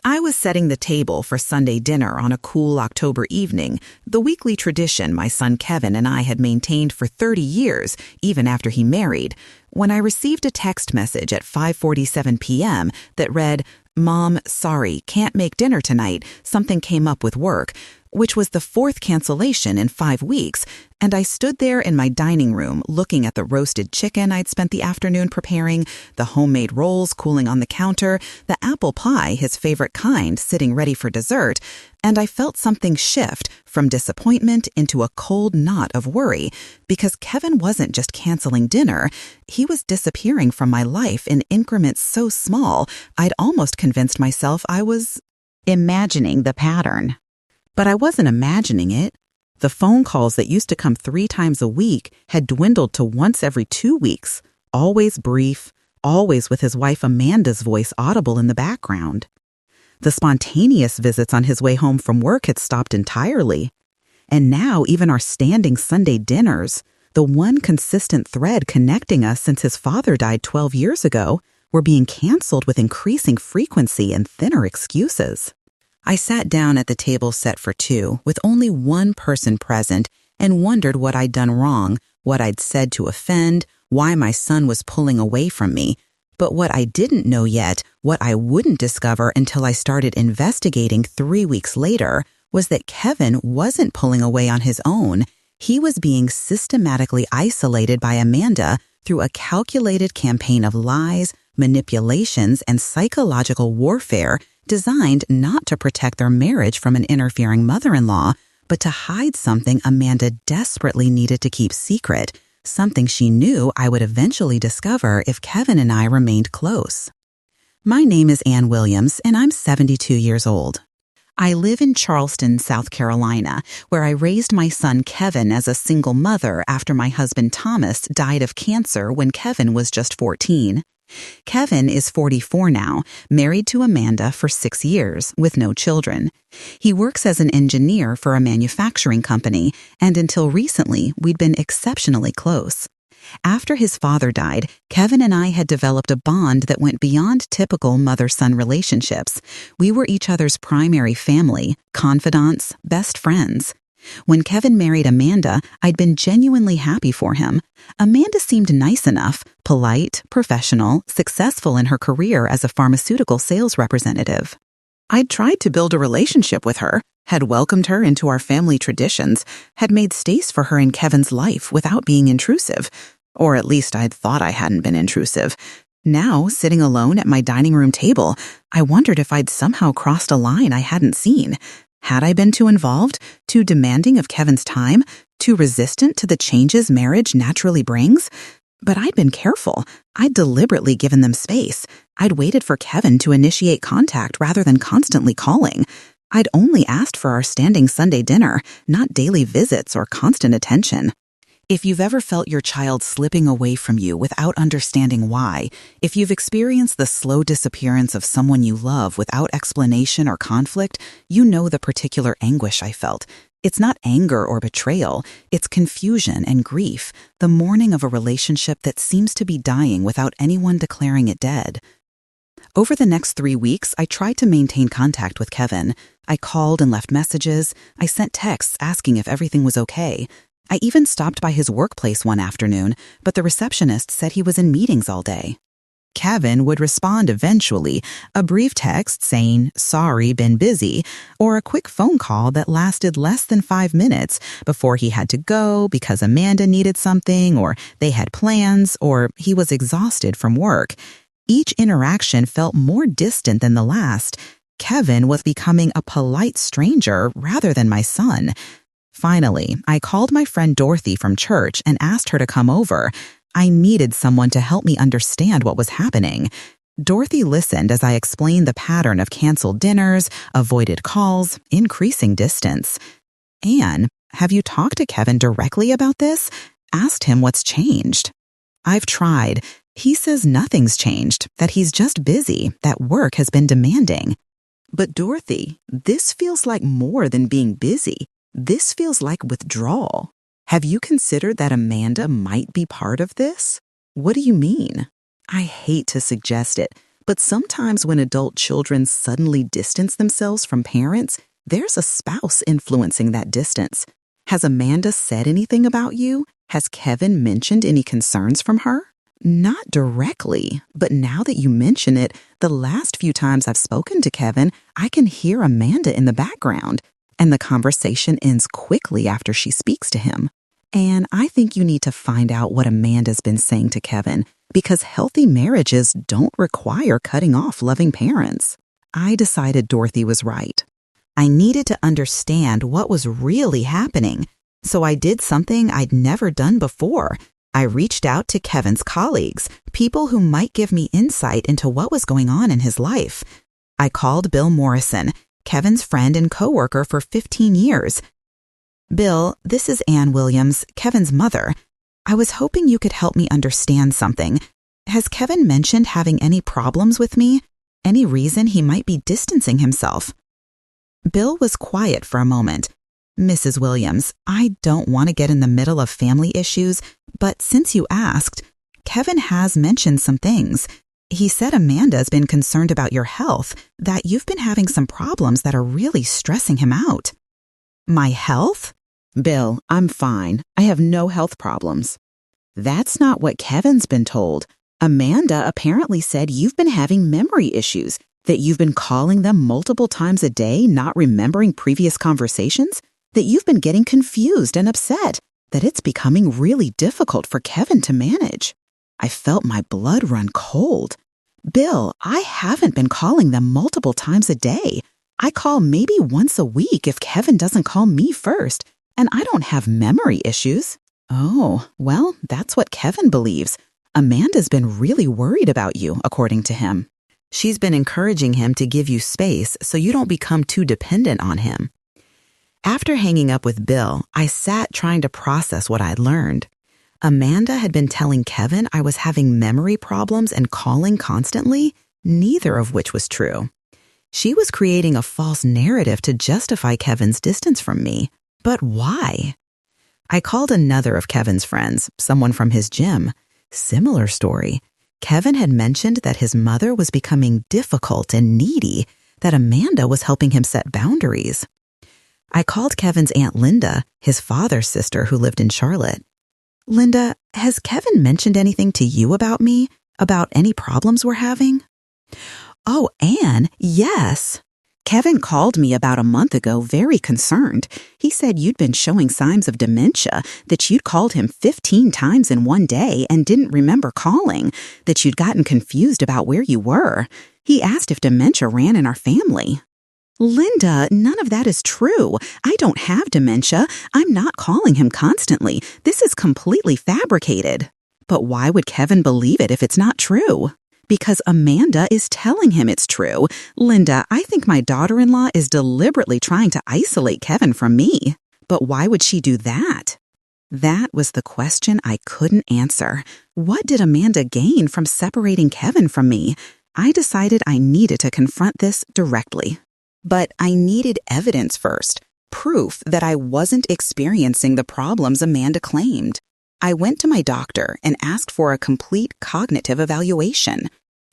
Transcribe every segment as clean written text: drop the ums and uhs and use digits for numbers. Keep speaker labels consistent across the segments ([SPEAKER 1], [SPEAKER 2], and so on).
[SPEAKER 1] I was setting the table for Sunday dinner on a cool October evening, the weekly tradition my son Kevin and I had maintained for 30 years, even after he married, when I received a text message at 5:47 p.m. that read, "Mom, sorry, can't make dinner tonight. Something came up with work," which was the fourth cancellation in 5 weeks, and I stood there in my dining room looking at the roasted chicken I'd spent the afternoon preparing, the homemade rolls cooling on the counter, the apple pie, his favorite kind, sitting ready for dessert, and I felt something shift from disappointment into a cold knot of worry, because Kevin wasn't just canceling dinner, he was disappearing from my life in increments so small I'd almost convinced myself I was imagining the pattern. But I wasn't imagining it. The phone calls that used to come 3 times a week had dwindled to once every 2 weeks, always brief, always with his wife Amanda's voice audible in the background. The spontaneous visits on his way home from work had stopped entirely. And now even our standing Sunday dinners, the one consistent thread connecting us since his father died 12 years ago, were being canceled with increasing frequency and thinner excuses. I sat down at the table set for 2 with only one person present and wondered what I'd done wrong, what I'd said to offend, why my son was pulling away from me. But what I didn't know yet, what I wouldn't discover until I started investigating 3 weeks later, was that Kevin wasn't pulling away on his own. He was being systematically isolated by Amanda through a calculated campaign of lies, manipulations, and psychological warfare designed not to protect their marriage from an interfering mother-in-law, but to hide something Amanda desperately needed to keep secret, something she knew I would eventually discover if Kevin and I remained close. My name is Ann Williams, and I'm 72 years old. I live in Charleston, South Carolina, where I raised my son Kevin as a single mother after my husband Thomas died of cancer when Kevin was just 14. Kevin is 44 now, married to Amanda for 6 years, with no children. He works as an engineer for a manufacturing company, and until recently, we'd been exceptionally close. After his father died, Kevin and I had developed a bond that went beyond typical mother-son relationships. We were each other's primary family, confidants, best friends. When Kevin married Amanda, I'd been genuinely happy for him. Amanda seemed nice enough, polite, professional, successful in her career as a pharmaceutical sales representative. I'd tried to build a relationship with her, had welcomed her into our family traditions, had made space for her in Kevin's life without being intrusive. Or at least I'd thought I hadn't been intrusive. Now, sitting alone at my dining room table, I wondered if I'd somehow crossed a line I hadn't seen. Had I been too involved, too demanding of Kevin's time, too resistant to the changes marriage naturally brings? But I'd been careful. I'd deliberately given them space. I'd waited for Kevin to initiate contact rather than constantly calling. I'd only asked for our standing Sunday dinner, not daily visits or constant attention. If you've ever felt your child slipping away from you without understanding why, if you've experienced the slow disappearance of someone you love without explanation or conflict, you know the particular anguish I felt. It's not anger or betrayal, it's confusion and grief, the mourning of a relationship that seems to be dying without anyone declaring it dead. Over the next 3 weeks, I tried to maintain contact with Kevin. I called and left messages. I sent texts asking if everything was okay. I even stopped by his workplace one afternoon, but the receptionist said he was in meetings all day. Kevin would respond eventually, a brief text saying, "Sorry, been busy," or a quick phone call that lasted less than 5 minutes before he had to go because Amanda needed something, or they had plans, or he was exhausted from work. Each interaction felt more distant than the last. Kevin was becoming a polite stranger rather than my son. Finally, I called my friend Dorothy from church and asked her to come over. I needed someone to help me understand what was happening. Dorothy listened as I explained the pattern of canceled dinners, avoided calls, increasing distance. "Anne, have you talked to Kevin directly about this? Asked him what's changed?" "I've tried. He says nothing's changed, that he's just busy, that work has been demanding." "But Dorothy, this feels like more than being busy. This feels like withdrawal. Have you considered that Amanda might be part of this?" "What do you mean?" "I hate to suggest it, But sometimes when adult children suddenly distance themselves from parents, there's a spouse influencing that distance. Has Amanda said anything about you? Has Kevin mentioned any concerns from her? Not directly, but now that you mention it, the last few times I've spoken to Kevin, I can hear Amanda in the background, and the conversation ends quickly after she speaks to him. And I think you need to find out what Amanda's been saying to Kevin, because healthy marriages don't require cutting off loving parents. I decided Dorothy was right. I needed to understand what was really happening, so I did something I'd never done before. I reached out to Kevin's colleagues, people who might give me insight into what was going on in his life. I called Bill Morrison, Kevin's friend and coworker for 15 years. Bill, this is Ann Williams, Kevin's mother. I was hoping you could help me understand something. Has Kevin mentioned having any problems with me? Any reason he might be distancing himself? Bill was quiet for a moment. Mrs. Williams, I don't want to get in the middle of family issues, but since you asked, Kevin has mentioned some things. He said Amanda's been concerned about your health, that you've been having some problems that are really stressing him out. My health? Bill, I'm fine. I have no health problems. That's not what Kevin's been told. Amanda apparently said you've been having memory issues, that you've been calling them multiple times a day, not remembering previous conversations, that you've been getting confused and upset, that it's becoming really difficult for Kevin to manage. I felt my blood run cold. Bill, I haven't been calling them multiple times a day. I call maybe once a week if Kevin doesn't call me first, and I don't have memory issues. Oh, well, that's what Kevin believes. Amanda's been really worried about you, according to him. She's been encouraging him to give you space so you don't become too dependent on him. After hanging up with Bill, I sat trying to process what I'd learned. Amanda had been telling Kevin I was having memory problems and calling constantly, neither of which was true. She was creating a false narrative to justify Kevin's distance from me. But why? I called another of Kevin's friends, someone from his gym. Similar story. Kevin had mentioned that his mother was becoming difficult and needy, that Amanda was helping him set boundaries. I called Kevin's Aunt Linda, his father's sister who lived in Charlotte. Linda, has Kevin mentioned anything to you about me? About any problems we're having? Oh, Anne, yes. Kevin called me about a month ago very concerned. He said you'd been showing signs of dementia, that you'd called him 15 times in one day and didn't remember calling, that you'd gotten confused about where you were. He asked if dementia ran in our family. Linda, none of that is true. I don't have dementia. I'm not calling him constantly. This is completely fabricated. But why would Kevin believe it if it's not true? Because Amanda is telling him it's true. Linda, I think my daughter-in-law is deliberately trying to isolate Kevin from me. But why would she do that? That was the question I couldn't answer. What did Amanda gain from separating Kevin from me? I decided I needed to confront this directly. But I needed evidence first, proof that I wasn't experiencing the problems Amanda claimed. I went to my doctor and asked for a complete cognitive evaluation.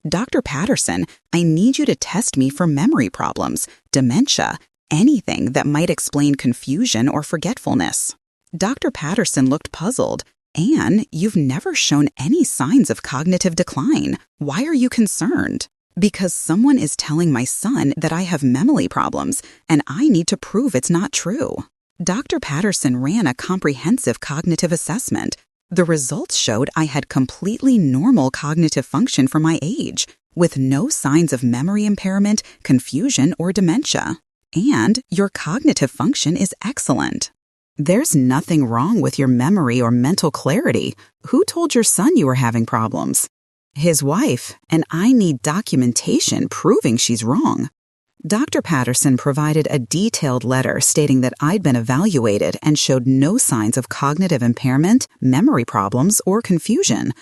[SPEAKER 1] Dr. Patterson, I need you to test me for memory problems, dementia, anything that might explain confusion or forgetfulness. Dr. Patterson looked puzzled. Anne, you've never shown any signs of cognitive decline. Why are you concerned? Because someone is telling my son that I have memory problems, and I need to prove it's not true. Dr. Patterson ran a comprehensive cognitive assessment. The results showed I had completely normal cognitive function for my age, with no signs of memory impairment, confusion, or dementia. And your cognitive function is excellent. There's nothing wrong with your memory or mental clarity. Who told your son you were having problems? His wife, and I need documentation proving she's wrong. Dr. Patterson provided a detailed letter stating that I'd been evaluated and showed no signs of cognitive impairment, memory problems, or confusion.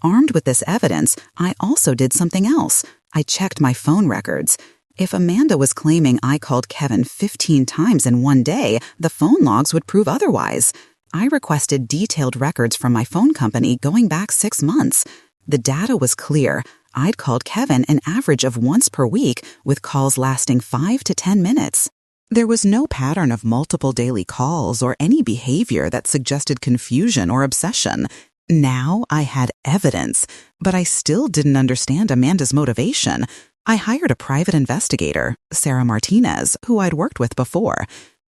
[SPEAKER 1] Armed with this evidence, I also did something else. I checked my phone records. If Amanda was claiming I called Kevin 15 times in one day, the phone logs would prove otherwise. I requested detailed records from my phone company going back 6 months. The data was clear. I'd called Kevin an average of once per week, with calls lasting 5 to 10 minutes. There was no pattern of multiple daily calls or any behavior that suggested confusion or obsession. Now I had evidence, but I still didn't understand Amanda's motivation. I hired a private investigator, Sarah Martinez, who I'd worked with before.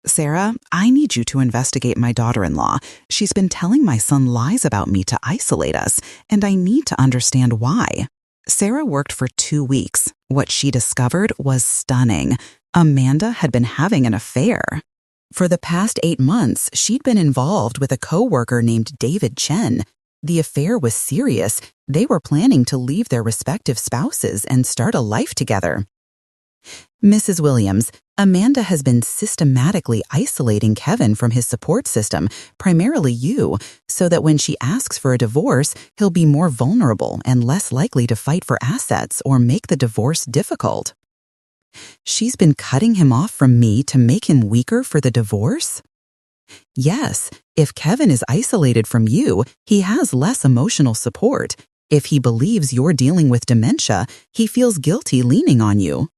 [SPEAKER 1] Sarah, I need you to investigate my daughter-in-law. She's been telling my son lies about me to isolate us, and I need to understand why. Sarah worked for 2 weeks. What she discovered was stunning. Amanda had been having an affair. For the past 8 months, she'd been involved with a coworker named David Chen. The affair was serious. They were planning to leave their respective spouses and start a life together. Mrs. Williams, Amanda has been systematically isolating Kevin from his support system, primarily you, so that when she asks for a divorce, he'll be more vulnerable and less likely to fight for assets or make the divorce difficult. She's been cutting him off from me to make him weaker for the divorce? Yes, if Kevin is isolated from you, he has less emotional support. If he believes you're dealing with dementia, he feels guilty leaning on you.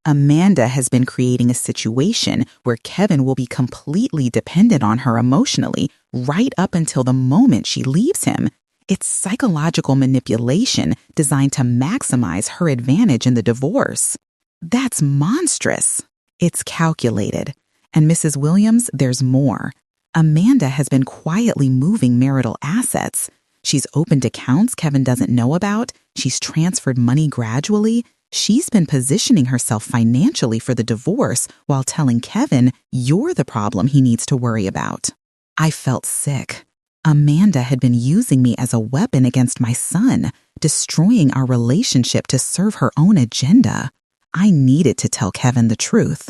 [SPEAKER 1] Amanda has been creating a situation where Kevin will be completely dependent on her emotionally right up until the moment she leaves him. It's psychological manipulation designed to maximize her advantage in the divorce. That's monstrous. It's calculated. And Mrs. Williams, there's more. Amanda has been quietly moving marital assets. She's opened accounts Kevin doesn't know about. She's transferred money gradually. She's been positioning herself financially for the divorce while telling Kevin you're the problem he needs to worry about. I felt sick. Amanda had been using me as a weapon against my son, destroying our relationship to serve her own agenda. I needed to tell Kevin the truth.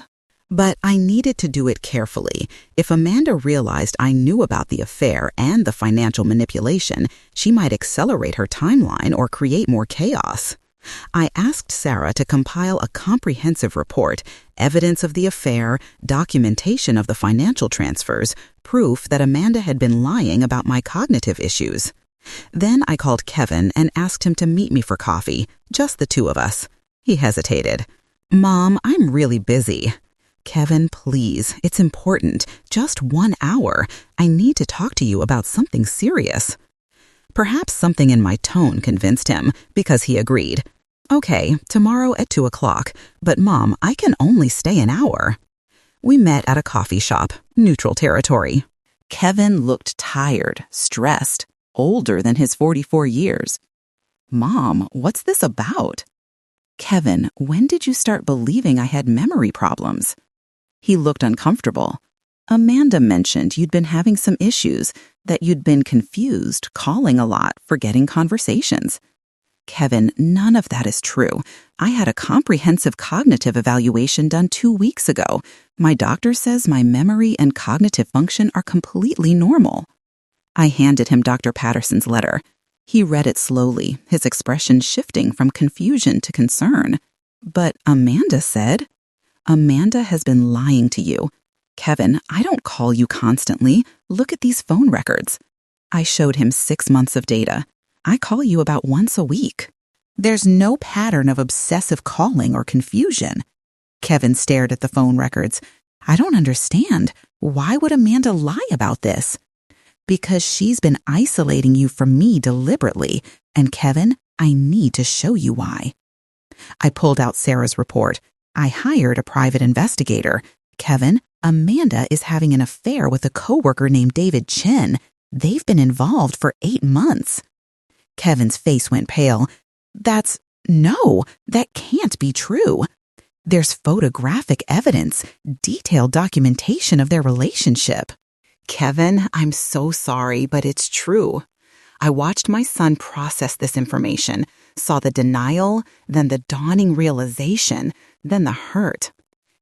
[SPEAKER 1] But I needed to do it carefully. If Amanda realized I knew about the affair and the financial manipulation, she might accelerate her timeline or create more chaos. I asked Sarah to compile a comprehensive report, evidence of the affair, documentation of the financial transfers, proof that Amanda had been lying about my cognitive issues. Then I called Kevin and asked him to meet me for coffee, just the two of us. He hesitated. "Mom, I'm really busy." "Kevin, please, it's important. Just 1 hour. I need to talk to you about something serious." Perhaps something in my tone convinced him, because he agreed. "Okay, tomorrow at 2 o'clock, but Mom, I can only stay an hour." We met at a coffee shop, neutral territory. Kevin looked tired, stressed, older than his 44 years. "Mom, what's this about?" "Kevin, when did you start believing I had memory problems?" He looked uncomfortable. "Amanda mentioned you'd been having some issues, that you'd been confused, calling a lot, forgetting conversations." "Kevin, none of that is true. I had a comprehensive cognitive evaluation done 2 weeks ago. My doctor says my memory and cognitive function are completely normal." I handed him Dr. Patterson's letter. He read it slowly, his expression shifting from confusion to concern. "But Amanda said..." "Amanda has been lying to you. Kevin, I don't call you constantly. Look at these phone records." I showed him 6 months of data. "I call you about once a week. There's no pattern of obsessive calling or confusion." Kevin stared at the phone records. "I don't understand. Why would Amanda lie about this?" "Because she's been isolating you from me deliberately. And Kevin, I need to show you why." I pulled out Sarah's report. I hired a private investigator. "Kevin, Amanda is having an affair with a coworker named David Chen. They've been involved for 8 months. Kevin's face went pale. No, that can't be true. There's photographic evidence, detailed documentation of their relationship. "Kevin, I'm so sorry, but it's true. I watched my son process this information, saw the denial, then the dawning realization, then the hurt.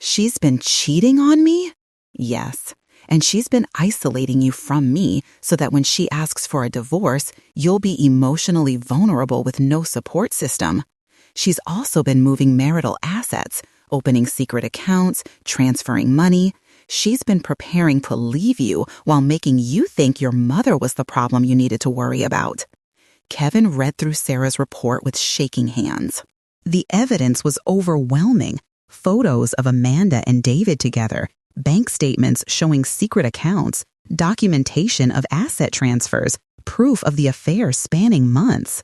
[SPEAKER 1] She's been cheating on me?" "Yes. And she's been isolating you from me so that when she asks for a divorce, you'll be emotionally vulnerable with no support system. She's also been moving marital assets, opening secret accounts, transferring money. She's been preparing to leave you while making you think your mother was the problem you needed to worry about. Kevin read through Sarah's report with shaking hands. The evidence was overwhelming. Photos of Amanda and David together, bank statements showing secret accounts, documentation of asset transfers, proof of the affair spanning months.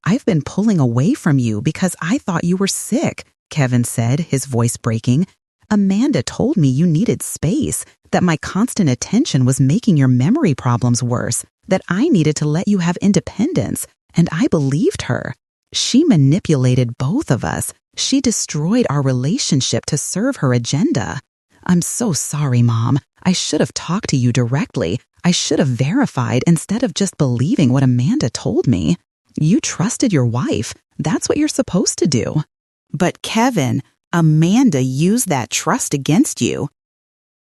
[SPEAKER 1] "I've been pulling away from you because I thought you were sick," Kevin said, his voice breaking. "Amanda told me you needed space, that my constant attention was making your memory problems worse, that I needed to let you have independence, and I believed her. She manipulated both of us. She destroyed our relationship to serve her agenda. I'm so sorry, Mom. I should have talked to you directly. I should have verified instead of just believing what Amanda told me. You trusted your wife. That's what you're supposed to do." "But Kevin, Amanda used that trust against you."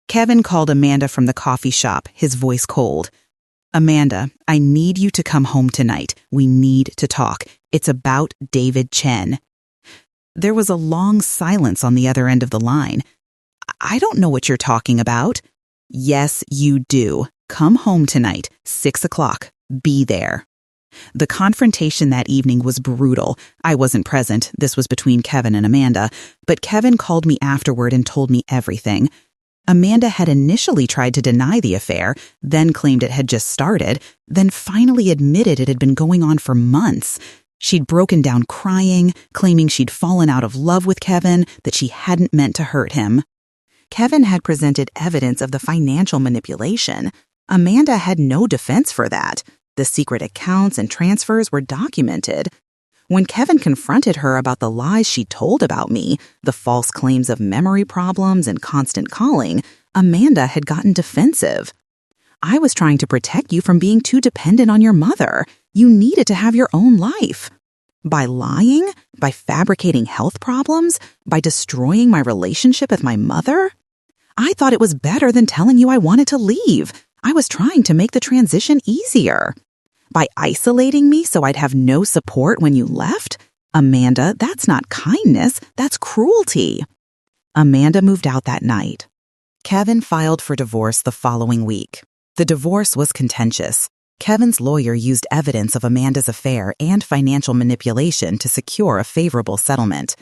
[SPEAKER 1] Kevin called Amanda from the coffee shop, his voice cold. "Amanda, I need you to come home tonight. We need to talk. It's about David Chen." There was a long silence on the other end of the line. "I don't know what you're talking about." "Yes, you do. Come home tonight, 6 o'clock. Be there." The confrontation that evening was brutal. I wasn't present. This was between Kevin and Amanda. But Kevin called me afterward and told me everything. Amanda had initially tried to deny the affair, then claimed it had just started, then finally admitted it had been going on for months. She'd broken down crying, claiming she'd fallen out of love with Kevin, that she hadn't meant to hurt him. Kevin had presented evidence of the financial manipulation. Amanda had no defense for that. The secret accounts and transfers were documented. When Kevin confronted her about the lies she told about me, the false claims of memory problems and constant calling, Amanda had gotten defensive. "I was trying to protect you from being too dependent on your mother. You needed to have your own life. By lying? By fabricating health problems? By destroying my relationship with my mother? I thought it was better than telling you I wanted to leave. I was trying to make the transition easier. By isolating me so I'd have no support when you left? Amanda, that's not kindness, that's cruelty." Amanda moved out that night. Kevin filed for divorce the following week. The divorce was contentious. Kevin's lawyer used evidence of Amanda's affair and financial manipulation to secure a favorable settlement.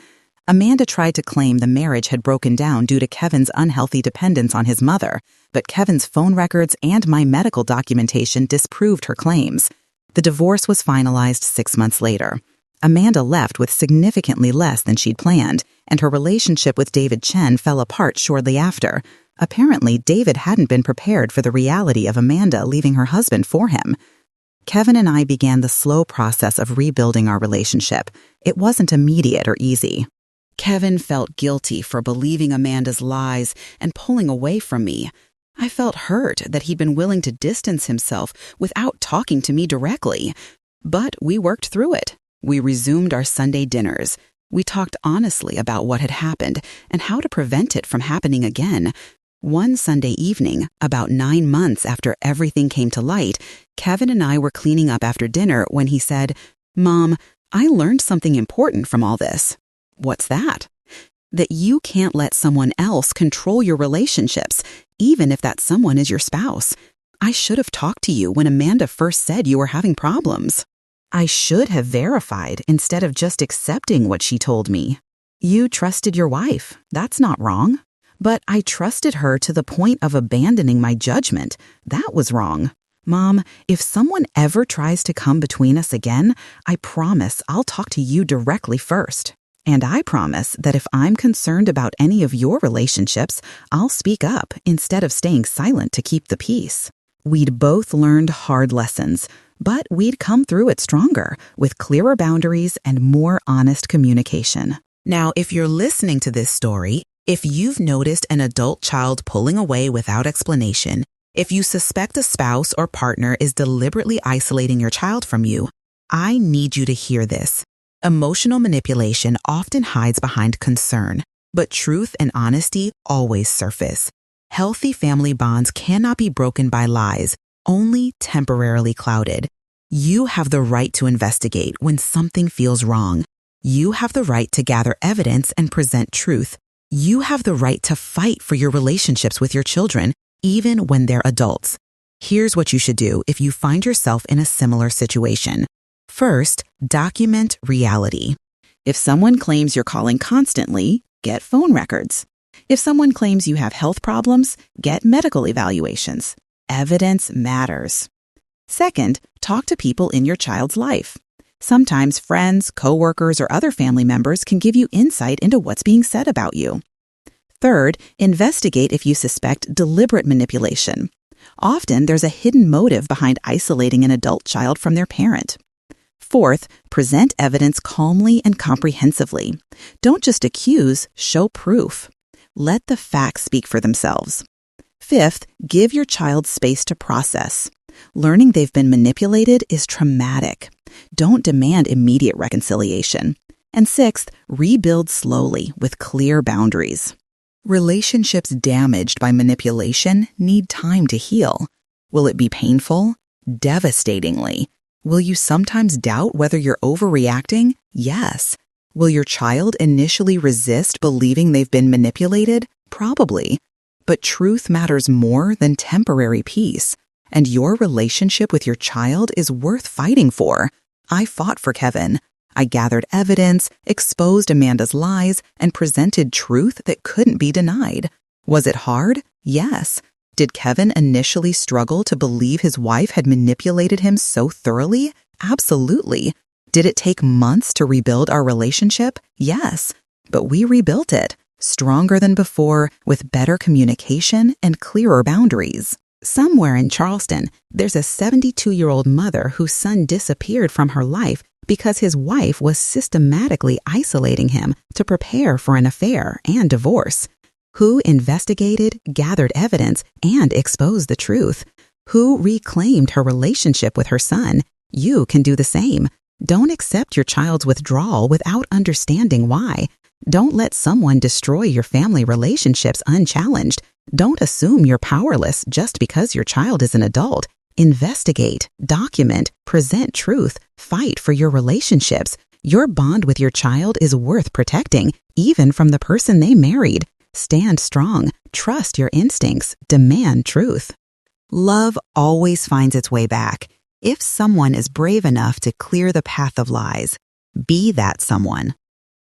[SPEAKER 1] Amanda tried to claim the marriage had broken down due to Kevin's unhealthy dependence on his mother, but Kevin's phone records and my medical documentation disproved her claims. The divorce was finalized 6 months later. Amanda left with significantly less than she'd planned, and her relationship with David Chen fell apart shortly after. Apparently, David hadn't been prepared for the reality of Amanda leaving her husband for him. Kevin and I began the slow process of rebuilding our relationship. It wasn't immediate or easy. Kevin felt guilty for believing Amanda's lies and pulling away from me. I felt hurt that he'd been willing to distance himself without talking to me directly. But we worked through it. We resumed our Sunday dinners. We talked honestly about what had happened and how to prevent it from happening again. One Sunday evening, about 9 months after everything came to light, Kevin and I were cleaning up after dinner when he said, "Mom, I learned something important from all this." "What's that?" "That you can't let someone else control your relationships, even if that someone is your spouse. I should have talked to you when Amanda first said you were having problems. I should have verified instead of just accepting what she told me. You trusted your wife. That's not wrong. But I trusted her to the point of abandoning my judgment. That was wrong. Mom, if someone ever tries to come between us again, I promise I'll talk to you directly first. And I promise that if I'm concerned about any of your relationships, I'll speak up instead of staying silent to keep the peace." We'd both learned hard lessons, but we'd come through it stronger, with clearer boundaries and more honest communication. Now, if you're listening to this story, if you've noticed an adult child pulling away without explanation, if you suspect a spouse or partner is deliberately isolating your child from you, I need you to hear this. Emotional manipulation often hides behind concern, but truth and honesty always surface. Healthy family bonds cannot be broken by lies, only temporarily clouded. You have the right to investigate when something feels wrong. You have the right to gather evidence and present truth. You have the right to fight for your relationships with your children, even when they're adults. Here's what you should do if you find yourself in a similar situation. First, document reality. If someone claims you're calling constantly, get phone records. If someone claims you have health problems, get medical evaluations. Evidence matters. Second, talk to people in your child's life. Sometimes friends, coworkers, or other family members can give you insight into what's being said about you. Third, investigate if you suspect deliberate manipulation. Often, there's a hidden motive behind isolating an adult child from their parent. Fourth, present evidence calmly and comprehensively. Don't just accuse, show proof. Let the facts speak for themselves. Fifth, give your child space to process. Learning they've been manipulated is traumatic. Don't demand immediate reconciliation. And sixth, rebuild slowly with clear boundaries. Relationships damaged by manipulation need time to heal. Will it be painful? Devastatingly. Will you sometimes doubt whether you're overreacting? Yes. Will your child initially resist believing they've been manipulated? Probably. But truth matters more than temporary peace. And your relationship with your child is worth fighting for. I fought for Kevin. I gathered evidence, exposed Amanda's lies, and presented truth that couldn't be denied. Was it hard? Yes. Did Kevin initially struggle to believe his wife had manipulated him so thoroughly? Absolutely. Did it take months to rebuild our relationship? Yes. But we rebuilt it, stronger than before, with better communication and clearer boundaries. Somewhere in Charleston, there's a 72-year-old mother whose son disappeared from her life because his wife was systematically isolating him to prepare for an affair and divorce. Who investigated, gathered evidence, and exposed the truth? Who reclaimed her relationship with her son? You can do the same. Don't accept your child's withdrawal without understanding why. Don't let someone destroy your family relationships unchallenged. Don't assume you're powerless just because your child is an adult. Investigate, document, present truth, fight for your relationships. Your bond with your child is worth protecting, even from the person they married. Stand strong, trust your instincts, demand truth. Love always finds its way back. If someone is brave enough to clear the path of lies, be that someone.